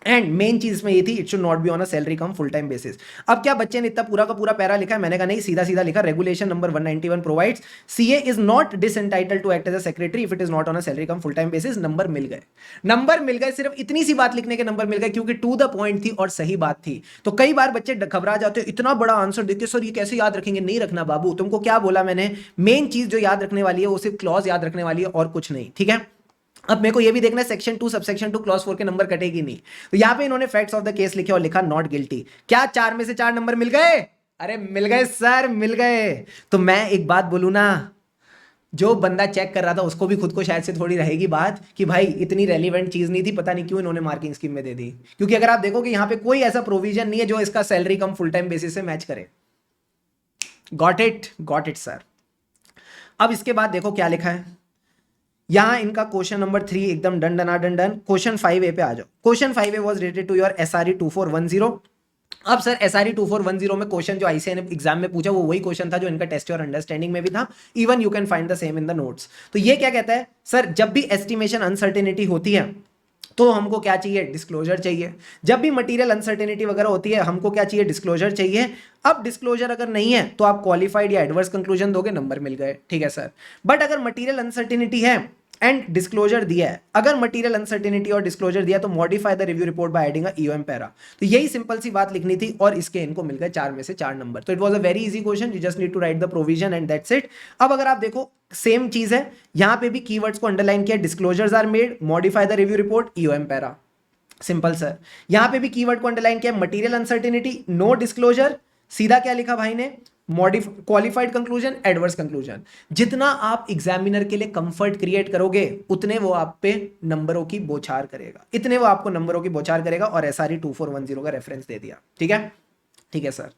एंड मेन चीज में ये थी, it should not be on a salary cum full time basis. अब क्या बच्चे ने इतना पूरा का पूरा पैरा लिखा है, मैंने कहा नहीं, सीधा सीधा लिखा, regulation number 191 provides CA is not disentitled to act as a secretary if it is not on a salary cum full time basis. Number मिल गए, नंबर मिल गए, सिर्फ इतनी सी बात लिखने के नंबर मिल गए, क्योंकि टू द पॉइंट थी और सही बात थी। तो कई बार बच्चे घबरा जाते हो, इतना बड़ा आंसर देते सर ये कैसे याद रखेंगे। नहीं रखना बाबू, तुमको क्या बोला मैंने, मेन चीज जो याद रखने वाली है वो सिर्फ क्लॉज याद रखने वाली है और कुछ नहीं। ठीक है, अब मेरे को ये भी देखना है सेक्शन 2 सबसेक्शन 2 क्लॉज 4 के नंबर कटेगी नहीं। तो यहां पे इन्होंने फैक्ट्स ऑफ द केस लिखे और लिखा नॉट गिल्टी। क्या 4 में से 4 नंबर मिल गए? अरे मिल गए सर, मिल गए। तो मैं एक बात बोलूं ना, जो बंदा चेक कर रहा था उसको भी खुद को शायद से थोड़ी रहेगी बात कि भाई इतनी रेलिवेंट चीज नहीं थी, पता नहीं क्यों इन्होंने मार्किंग स्कीम में दे दी। क्योंकि अगर आप देखोगे यहाँ पे कोई ऐसा प्रोविजन नहीं है जो इसका salary cum full time basis से मैच करे। Got it sir. अब इसके बाद देखो क्या लिखा है यहां इनका क्वेश्चन नंबर 3 एकदम done done done done. Question 5A पे आ जाओ। क्वेश्चन 5A was related to your SRE 2410। अब सर एसआरई 2410 में क्वेश्चन जो आईसीएआई ने एग्जाम में पूछा वो वही क्वेश्चन था जो इनका टेस्ट और अंडरस्टैंडिंग में भी था। Even you can find the same in the notes. तो ये क्या कहता है सर, जब भी एस्टिमेशन अनसर्टेनिटी होती है तो हमको क्या चाहिए, डिस्क्लोजर चाहिए। जब भी मटेरियल अनसर्टेनिटी वगैरह होती है हमको क्या चाहिए, डिस्क्लोजर चाहिए। अब डिस्क्लोजर अगर नहीं है तो आप क्वालिफाइड या एडवर्स कंक्लूजन दोगे, नंबर मिल गए। ठीक है सर। बट अगर मटेरियल अनसर्टेनिटी है एंड डिस्क्लोजर दिया है, अगर मटेरियल अनसर्टेनिटी और डिस्क्लोजर दिया तो modify the review report by adding EOM para. तो यही सिंपल सी बात लिखनी थी और इसके इनको मिल गए 4 में से 4 नंबर। तो it was a very easy question, you just need to write the provision and that's it. अब अगर आप देखो सेम चीज है, यहां पे भी कीवर्ड्स को अंडरलाइन किया, disclosures are made, modify the review report, EOM para. Simple sir. यहां पे भी कीवर्ड को अंडरलाइन किया, मटेरियल अनसर्टेनिटी, नो डिस्क्लोजर, सीधा क्या लिखा भाई ने, क्वालिफाइड कंक्लूजन, एडवर्स कंक्लूजन। जितना आप एग्जामिनर के लिए कंफर्ट क्रिएट करोगे उतने वो आप पे नंबरों की बौछार करेगा, इतने वो आपको नंबरों की बौछार करेगा। और एसआरई 2410 का रेफरेंस दे दिया। ठीक है, ठीक है सर।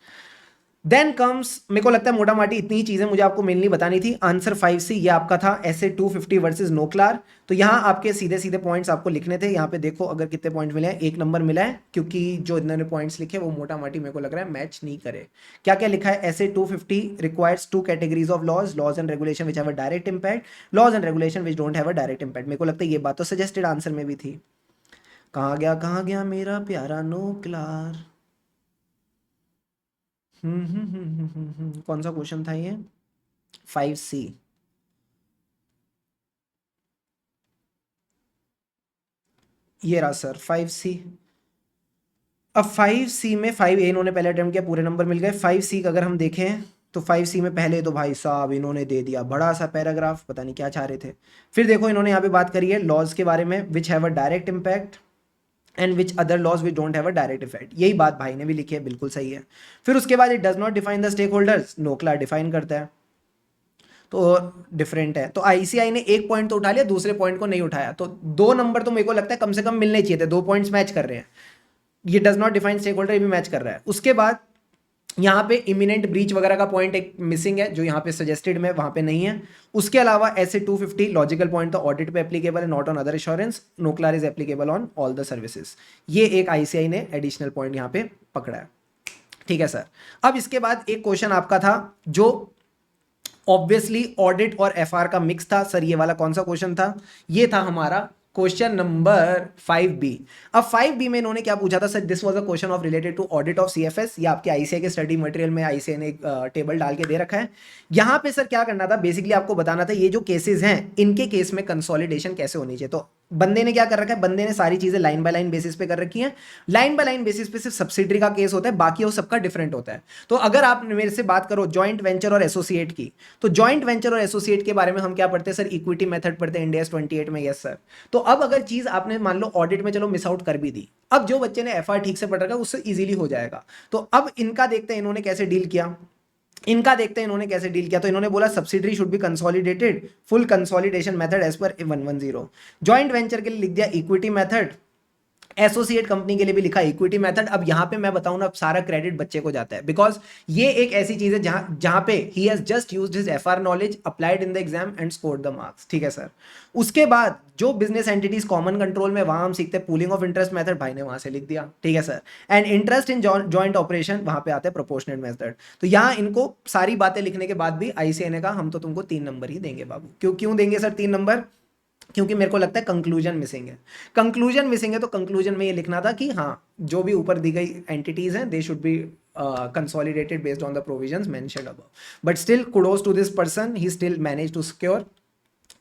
देन कम्स, मेरे को लगता है मोटा माटी इतनी ही चीजें मुझे आपको मेनली बतानी थी। आंसर 5C ये आपका था, ऐसे 250 वर्सेस नोक्लार। तो यहाँ आपके सीधे सीधे पॉइंट्स आपको लिखने थे। यहाँ पे देखो अगर कितने पॉइंट मिले हैं, 1 नंबर मिला है, क्योंकि जो इन्होंने पॉइंट्स लिखे वो मोटा माटी मेरे को लग रहा है मैच नहीं करे। क्या क्या लिखा है, SA 250 requires 2 categories of laws and regulation which have a direct impact, laws and regulation which don't have a direct impact. मेरे को लगता है ये बात तो सजेस्टेड आंसर में भी थी। कहाँ गया मेरा प्यारा नोक्लार। कौन सा क्वेश्चन था ये, 5C। ये रहा सर 5C। अब 5C में 5A इन्होंने पहले अटेम्प्ट किया, पूरे नंबर मिल गए। 5C का अगर हम देखें तो 5C में पहले तो भाई साहब इन्होंने दे दिया बड़ा सा पैराग्राफ, पता नहीं क्या चाह रहे थे। फिर देखो इन्होंने यहाँ पे बात करी है लॉज के बारे में, which have a direct impact and which other laws which don't have a direct effect. यही बात भाई ने भी लिखी है, बिल्कुल सही है। फिर उसके बाद it does not define the stakeholders, NOCLAR define करता है, तो डिफरेंट है। तो आईसीआई ने एक पॉइंट तो उठा लिया, दूसरे पॉइंट को नहीं उठाया। तो 2 नंबर तो मेरे को लगता है कम से कम मिलने चाहिए थे, 2 पॉइंट्स मैच कर रहे हैं। ये does not define stakeholder, ये भी मैच कर रहा है। उसके बाद यहाँ पे इमिनेंट ब्रीच वगैरह का पॉइंट एक मिसिंग है, जो यहाँ पे सजेस्टेड में वहां पे नहीं है। उसके अलावा ऐसे 250 लॉजिकल पॉइंट तो ऑडिट पे एप्लीकेबल है, not on other insurance, NOCLAR is applicable on all the services. ये एक आईसीआई ने एडिशनल पॉइंट यहाँ पे पकड़ा है। ठीक है सर। अब इसके बाद एक क्वेश्चन आपका था जो ऑब्वियसली ऑडिट और एफआर का मिक्स था। सर ये वाला कौन सा क्वेश्चन था, ये था हमारा क्वेश्चन नंबर 5B। अब 5B में इन्होंने क्या पूछा था sir, this was a question of related to audit of CFS. ये आपके आईसीए के स्टडी मटेरियल में आईसीए ने एक टेबल डाल के दे रखा है। यहाँ पे सर क्या करना था, बेसिकली आपको बताना था ये जो केसेस हैं इनके केस में कंसोलिडेशन कैसे होनी चाहिए। तो बंदे ने क्या कर रखा है, बंदे ने सारी चीजें लाइन बाय लाइन बेसिस पे कर रखी हैं। लाइन बाय लाइन बेसिस पे सिर्फ सब्सिडरी का केस होता है, बाकी वो सबका डिफरेंट होता है। तो अगर आप मेरे से बात करो जॉइंट वेंचर और एसोसिएट की, तो जॉइंट वेंचर और एसोसिएट के बारे में हम क्या पढ़ते हैं सर, इक्विटी मेथड पढ़ते हैं इंडिया 28 में। Yes sir. तो अब अगर चीज आपने मान लो ऑडिट में चलो मिस आउट कर भी दी, अब जो बच्चे ने एफआर ठीक से पढ़ रखा है उससे इजीली हो जाएगा। तो अब इनका देखते हैं इन्होंने कैसे डील किया, तो इन्होंने बोला subsidiary should be consolidated, full consolidation method as per 110। Joint venture के लिए लिख दिया इक्विटी मेथड, एसोसिएट कंपनी के लिए भी लिखा इक्विटी मेथड। अब यहां पे मैं बताऊं ना, सारा क्रेडिट बच्चे को जाता है, बिकॉज ये एक ऐसी चीज है जहां पे he has just used his FR knowledge, applied in the exam and scored the marks. ठीक है सर। उसके बाद जो बिजनेस एंटिटीज कॉमन कंट्रोल में, वहां हम सीखते हैं पूलिंग ऑफ इंटरेस्ट मेथड, भाई ने वहां से लिख दिया। ठीक है sir. And interest in joint operation, वहां पे आते हैं प्रोपोर्शनेट मेथड। तो यहां इनको सारी बातें लिखने के बाद भी आईसीए ने कहा हम तो तुमको 3 नंबर ही देंगे बाबू। क्यों देंगे सर 3 नंबर? क्योंकि मेरे को लगता है कंक्लूजन मिसिंग है। तो कंक्लूजन में ये लिखना था कि हाँ जो भी ऊपर दी गई एंटिटीज हैं they should be consolidated based on the provisions mentioned above. But still kudos to this person, he still manage to secure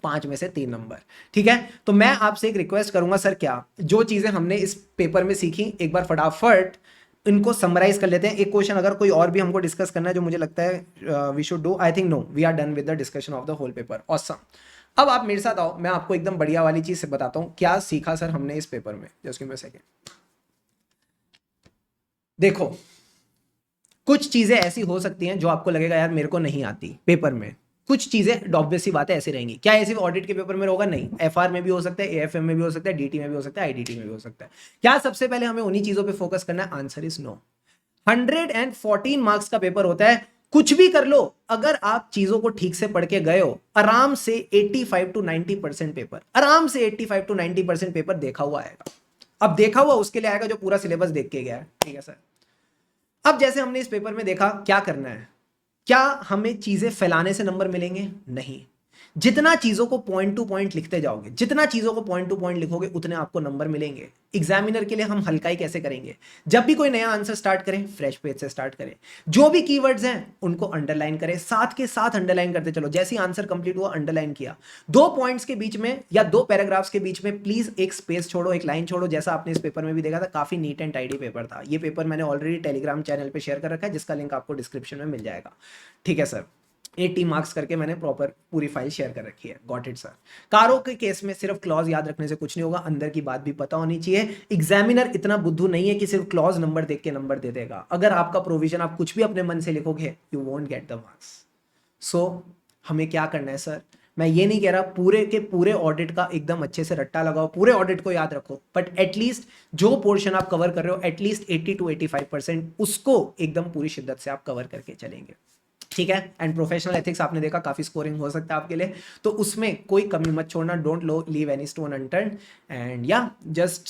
5 में से 3 नंबर। ठीक है। तो मैं आपसे एक रिक्वेस्ट करूंगा सर, क्या जो चीजें हमने इस पेपर में सीखी एक बार फटाफट इनको समराइज कर लेते हैं। एक क्वेश्चन अगर कोई और भी हमको डिस्कस करना है जो मुझे लगता है we should do, I think no, we are done with the discussion of the whole paper. Awesome. अब आप मेरे साथ आओ, मैं आपको एकदम बढ़िया वाली चीज से बताता हूं क्या सीखा सर हमने इस पेपर में। Just give me a second. देखो कुछ चीजें ऐसी हो सकती हैं जो आपको लगेगा यार मेरे को नहीं आती पेपर में, कुछ चीजें ऑब्वियस सी बातें ऐसी रहेंगी। क्या ऐसी ऑडिट के पेपर में होगा? नहीं। एफआर में भी हो सकता है, एएफएम में भी हो सकता है, डीटी में भी हो सकता है, आईडीटी में भी हो सकता है। क्या सबसे पहले हमें उन्हीं चीजों पे फोकस करना है? Answer is no. 114 मार्क्स का पेपर होता है, कुछ भी कर लो, अगर आप चीजों को ठीक से पढ़ के गए हो आराम से 85 to 90% पेपर, आराम से 85 to 90% पेपर देखा हुआ आएगा। अब देखा हुआ उसके लिए आएगा जो पूरा सिलेबस देख के गया है। ठीक है सर। अब जैसे हमने इस पेपर में देखा क्या करना है, क्या हमें चीजें फैलाने से नंबर मिलेंगे? नहीं। जितना चीजों को पॉइंट टू पॉइंट लिखते जाओगे, जितना चीजों को पॉइंट टू पॉइंट लिखोगे उतने आपको नंबर मिलेंगे। एग्जामिनर के लिए हम हल्काई कैसे करेंगे? जब भी कोई नया आंसर स्टार्ट करें फ्रेश पेज से स्टार्ट करें, जो भी कीवर्ड्स हैं उनको अंडरलाइन करें, साथ के साथ अंडरलाइन करते चलो। जैसे आंसर कंप्लीट हुआ अंडरलाइन किया, 2 पॉइंट्स के बीच में या 2 पैराग्राफ्स के बीच में प्लीज एक स्पेस छोड़ो, एक लाइन छोड़ो। जैसा आपने इस पेपर में भी देखा था, काफी नीट एंड टाइडी पेपर था। ये पेपर मैंने ऑलरेडी टेलीग्राम चैनल पर शेयर कर रखा है, जिसका लिंक आपको डिस्क्रिप्शन में मिल जाएगा। ठीक है सर। 80 मार्क्स करके मैंने प्रॉपर पूरी फाइल शेयर कर रखी है। Got it sir. कारों के केस में सिर्फ क्लॉज याद रखने से कुछ नहीं होगा, अंदर की बात भी पता होनी चाहिए। एग्जामिनर इतना बुद्धू नहीं है कि सिर्फ क्लॉज नंबर देख के नंबर दे देगा। अगर आपका प्रोविजन आप कुछ भी अपने मन से लिखोगे you won't get the marks. So हमें क्या करना है सर, मैं ये नहीं कह रहा पूरे के पूरे ऑडिट का एकदम अच्छे से रट्टा लगाओ, पूरे ऑडिट को याद रखो, बट एटलीस्ट जो पोर्शन आप कवर कर रहे हो एटलीस्ट 80 to 85% उसको एकदम पूरी शिद्दत से आप कवर करके चलेंगे। ठीक है। एंड प्रोफेशनल एथिक्स आपने देखा काफी स्कोरिंग हो सकता है आपके लिए, तो उसमें कोई कमी मत छोड़ना। Don't leave any stone unturned. And या just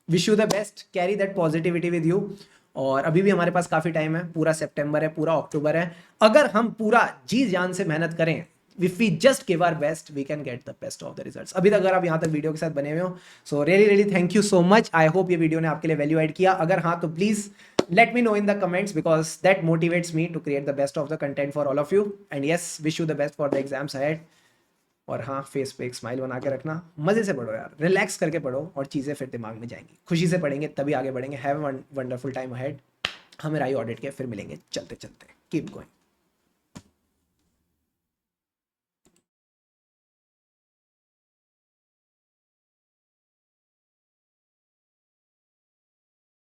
wish you the best, carry that positivity with you. और अभी भी हमारे पास काफी टाइम है, पूरा सितंबर है, पूरा अक्टूबर है। अगर हम पूरा जी जान से मेहनत करें, if we just give our best we can get the best of the results। अभी तक अगर आप यहाँ तक वीडियो के साथ बने हुए हो, so really thank you so much। I hope ये वीडियो ने आपके लिए वैल्यू ऐड किया। अगर हाँ तो please let me know in the comments because that motivates me to create the best of the content for all of you। and yes, wish you the best for the exams ahead। और हाँ, face पे एक smile बना के रखना, मजे से पढ़ो यार, रिलैक्स करके पढ़ो और चीजें फिर दिमाग में जाएंगी। खुशी से पढ़ेंगे तभी आगे बढ़ेंगे। Have a wonderful time ahead. हमें राई ऑडिट के फिर मिलेंगे चलते चलते। Keep going.